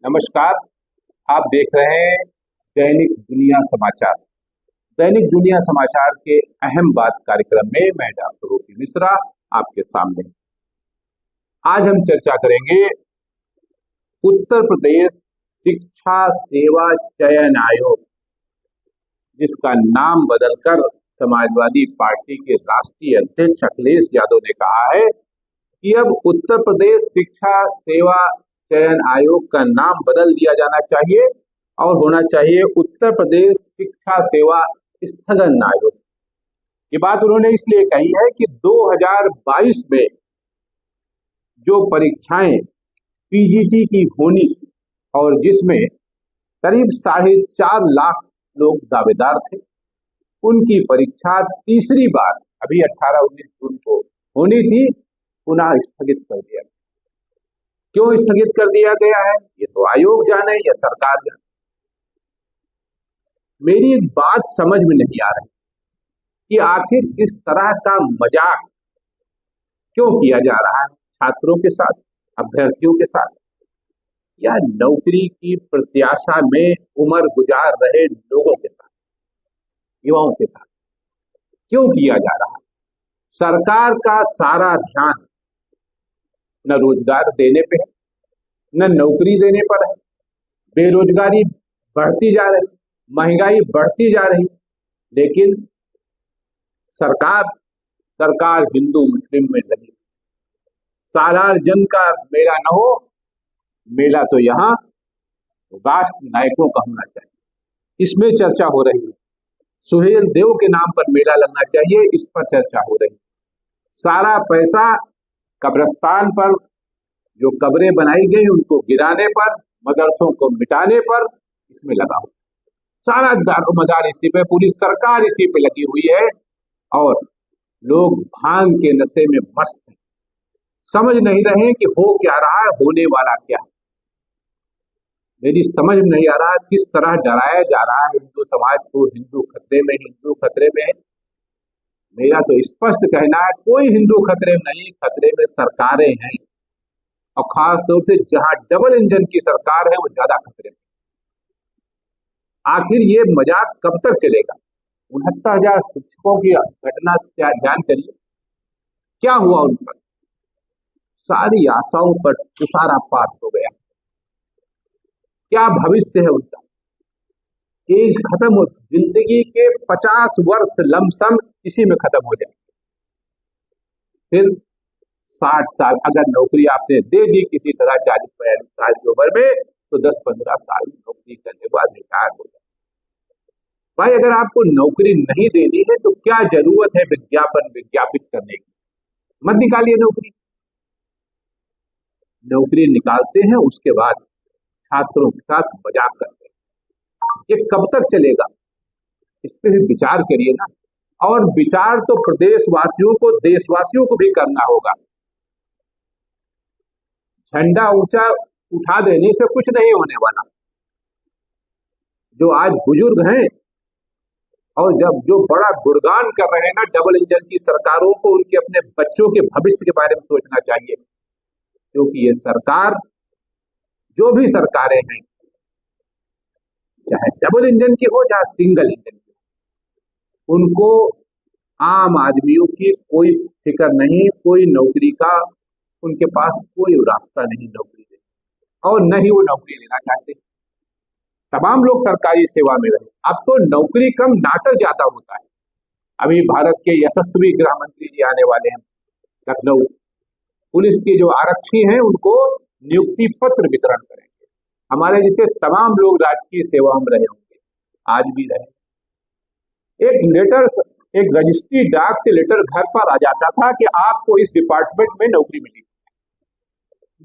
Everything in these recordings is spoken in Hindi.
नमस्कार। आप देख रहे हैं दैनिक दुनिया समाचार। दैनिक दुनिया समाचार के अहम बात कार्यक्रम में मैं डॉक्टर ओपी मिश्रा आपके सामने। आज हम चर्चा करेंगे उत्तर प्रदेश शिक्षा सेवा चयन आयोग, जिसका नाम बदलकर समाजवादी पार्टी के राष्ट्रीय अध्यक्ष अखिलेश यादव ने कहा है कि अब उत्तर प्रदेश शिक्षा सेवा चयन आयोग का नाम बदल दिया जाना चाहिए और होना चाहिए उत्तर प्रदेश शिक्षा सेवा स्थगन आयोग। ये बात उन्होंने इसलिए कही है कि 2022 में जो परीक्षाएं पीजीटी की होनी और जिसमें करीब 4.5 लाख लोग दावेदार थे, उनकी परीक्षा तीसरी बार अभी 18-19 जून को होनी थी, पुनः स्थगित कर दिया। क्यों स्थगित कर दिया गया है ये तो आयोग जाने या सरकार जाने। मेरी एक बात समझ में नहीं आ रही कि आखिर इस तरह का मजाक क्यों किया जा रहा है छात्रों के साथ, अभ्यर्थियों के साथ, या नौकरी की प्रत्याशा में उम्र गुजार रहे लोगों के साथ, युवाओं के साथ क्यों किया जा रहा है। सरकार का सारा ध्यान न रोजगार देने पे है, न नौकरी देने पर है। बेरोजगारी बढ़ती जा रही, महंगाई बढ़ती जा रही, लेकिन सरकार हिंदू मुस्लिम में लगी। सालार जंग का मेला न हो, मेला तो यहाँ राष्ट्र नायकों का होना चाहिए, इसमें चर्चा हो रही है। सुहेल देव के नाम पर मेला लगना चाहिए, इस पर चर्चा हो रही है। सारा पैसा कब्रिस्तान पर जो कब्रें बनाई गई उनको गिराने पर, मदरसों को मिटाने पर इसमें लगा हुआ। सारा दारोमदार इसी पे, पूरी सरकार इसी पे लगी हुई है और लोग भांग के नशे में मस्त हैं, समझ नहीं रहे कि हो क्या रहा है, होने वाला क्या है। मेरी समझ में नहीं आ रहा किस तरह डराया जा रहा है हिंदू समाज को। हिंदू खतरे में, हिंदू खतरे में। मेरा तो स्पष्ट कहना है कोई हिंदू खतरे में नहीं, खतरे में सरकारें हैं, और खास तौर से जहां डबल इंजन की सरकार है वो ज्यादा खतरे में। आखिर ये मजाक कब तक चलेगा। 69,000 शिक्षकों की घटना ध्यान करिए, क्या हुआ उन पर। सारी आशाओं पर तुषारपात हो गया। क्या भविष्य है उनका। एज खत्म हो, जिंदगी के 50 वर्ष लमसम इसी में खत्म हो जाए। फिर 60 साल अगर नौकरी आपने दे दी किसी तरह 40-42 साल की उम्र में, तो 10-15 साल नौकरी करने के बाद रिटायर हो जाए। भाई अगर आपको नौकरी नहीं देनी है तो क्या जरूरत है विज्ञापन विज्ञापित करने की। मत निकालिए नौकरी। नौकरी निकालते हैं, उसके बाद छात्रों के साथ मजाक करते हैं। ये कब तक चलेगा, इस पर विचार करिए ना। और विचार तो प्रदेशवासियों को, देशवासियों को भी करना होगा। झंडा ऊंचा उठा देने से कुछ नहीं होने वाला। जो आज बुजुर्ग हैं और जब जो बड़ा गुणगान कर रहे हैं ना डबल इंजन की सरकारों को, उनके अपने बच्चों के भविष्य के बारे में सोचना चाहिए। क्योंकि ये सरकार, जो भी सरकारें हैं, चाहे डबल इंजन की हो चाहे सिंगल इंजन की, उनको आम आदमियों की कोई फिक्र नहीं, कोई नौकरी का उनके पास कोई रास्ता नहीं नौकरी देने, और न ही वो नौकरी लेना चाहते। तमाम लोग सरकारी सेवा में रहे। अब तो नौकरी कम नाटक ज्यादा होता है। अभी भारत के यशस्वी गृह मंत्री जी आने वाले हैं लखनऊ। पुलिस के जो आरक्षी हैं उनको नियुक्ति पत्र वितरण करेंगे। हमारे जैसे तमाम लोग राजकीय सेवाओं में रहे होंगे, आज भी रहे। एक लेटर, एक रजिस्ट्री डाक से लेटर घर पर आ जाता था कि आपको इस डिपार्टमेंट में नौकरी मिली।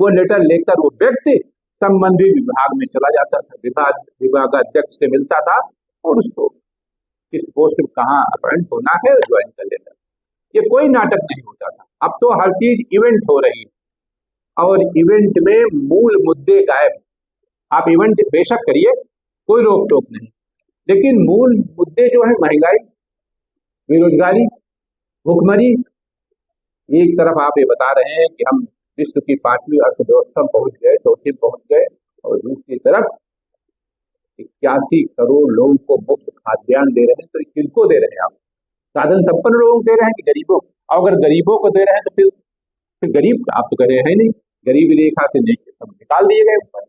वो लेटर लेकर वो व्यक्ति संबंधित विभाग में चला जाता था, विभागाध्यक्ष से मिलता था और उसको किस पोस्ट में कहाँ अपॉइंट होना है ज्वाइन कर लेता। ये कोई नाटक नहीं होता था। अब तो हर चीज इवेंट हो रही है और इवेंट में मूल मुद्दे गायब। आप इवेंट बेशक करिए, कोई रोक टोक नहीं, लेकिन मूल मुद्दे जो है महंगाई, बेरोजगारी, भुखमरी। एक तरफ आप ये बता रहे हैं कि हम विश्व की 5वीं अर्थव्यवस्था पहुंच गए, चौथी पहुंच गए, और और दूसरी तरफ 81 करोड़ लोगों को मुफ्त खाद्यान्न दे रहे हैं, तो किनको दे रहे हैं आप? साधन संपन्न लोगों को दे रहे हैं कि गरीबों? अगर गरीबों को दे रहे हैं तो फिर गरीब आप तो कह रहे हैं नहीं, गरीबी रेखा से नहीं, सब निकाल दिए गए ऊपर।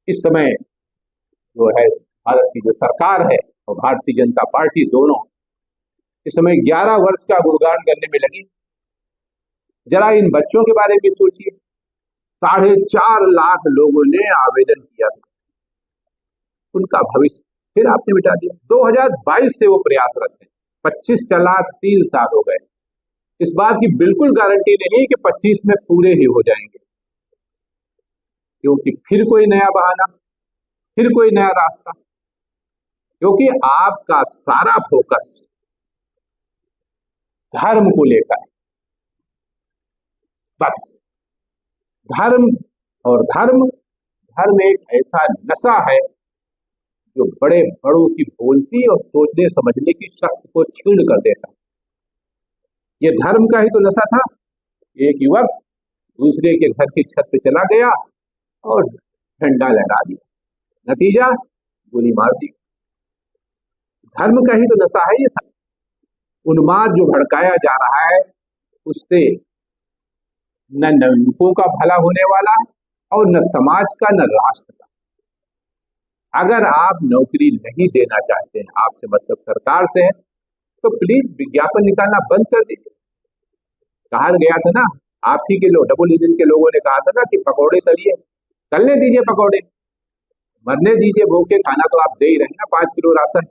इस समय जो है भारत की जो सरकार है और भारतीय जनता पार्टी दोनों इस समय 11 वर्ष का गुणगान करने में लगी। जरा इन बच्चों के बारे में सोचिए, 4.5 लाख लोगों ने आवेदन किया था, उनका भविष्य फिर आपने मिटा दिया। 2022 से वो प्रयासरत है, 25 चला, 3 साल हो गए। इस बात की बिल्कुल गारंटी नहीं कि 25 में पूरे ही हो जाएंगे, क्योंकि फिर कोई नया बहाना, फिर कोई नया रास्ता, क्योंकि आपका सारा फोकस धर्म को लेकर है। बस धर्म और धर्म एक ऐसा नशा है जो बड़े बड़ों की बोलती और सोचने समझने की शक्ति को छीन कर देता है। ये धर्म का ही तो नशा था। एक युवक दूसरे के घर की छत पे चला गया और झंडा लहरा दिया, नतीजा गोली मार दी। धर्म का ही तो नशा है ये सब। उन्माद जो भड़काया जा रहा है उससे न युवकों का भला होने वाला है और न समाज का, न राष्ट्र का। अगर आप नौकरी नहीं देना चाहते हैं, आपसे मतलब सरकार से है, तो प्लीज विज्ञापन निकालना बंद कर दीजिए। कहा गया था ना, आप ही के लोग, डबल इंजन के लोगों ने कहा था ना कि पकौड़े तलिए, तलने दीजिए पकौड़े, मरने दीजिए भूखे, खाना तो आप दे ही रहे हैं ना, 5 किलो राशन।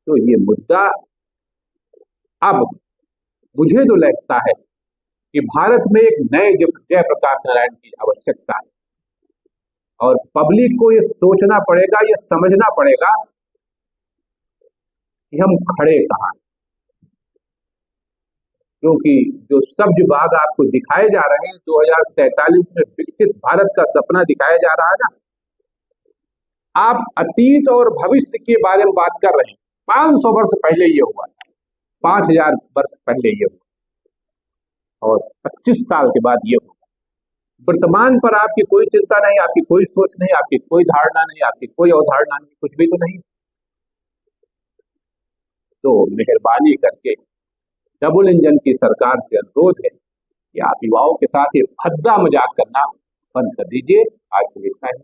तो ये मुद्दा अब मुझे तो लगता है कि भारत में एक नए जयप्रकाश नारायण की आवश्यकता है और पब्लिक को ये सोचना पड़ेगा, ये समझना पड़ेगा कि हम खड़े कहां हैं। क्योंकि जो सब्ज बाग आपको दिखाए जा रहे हैं, 2047 में विकसित भारत का सपना दिखाया जा रहा है ना, आप अतीत और भविष्य के बारे में बात कर रहे हैं। 500 वर्ष पहले ये हुआ, 5000 वर्ष पहले ये हुआ और 25 साल के बाद ये हुआ। वर्तमान पर आपकी कोई चिंता नहीं, आपकी कोई सोच नहीं, आपकी कोई धारणा नहीं, आपकी कोई अवधारणा नहीं, कुछ भी तो नहीं। तो मेहरबानी करके डबल इंजन की सरकार से अनुरोध है कि आप युवाओं के साथ ये भद्दा मजाक करना बंद कर दीजिए। आज के लिए इतना ही।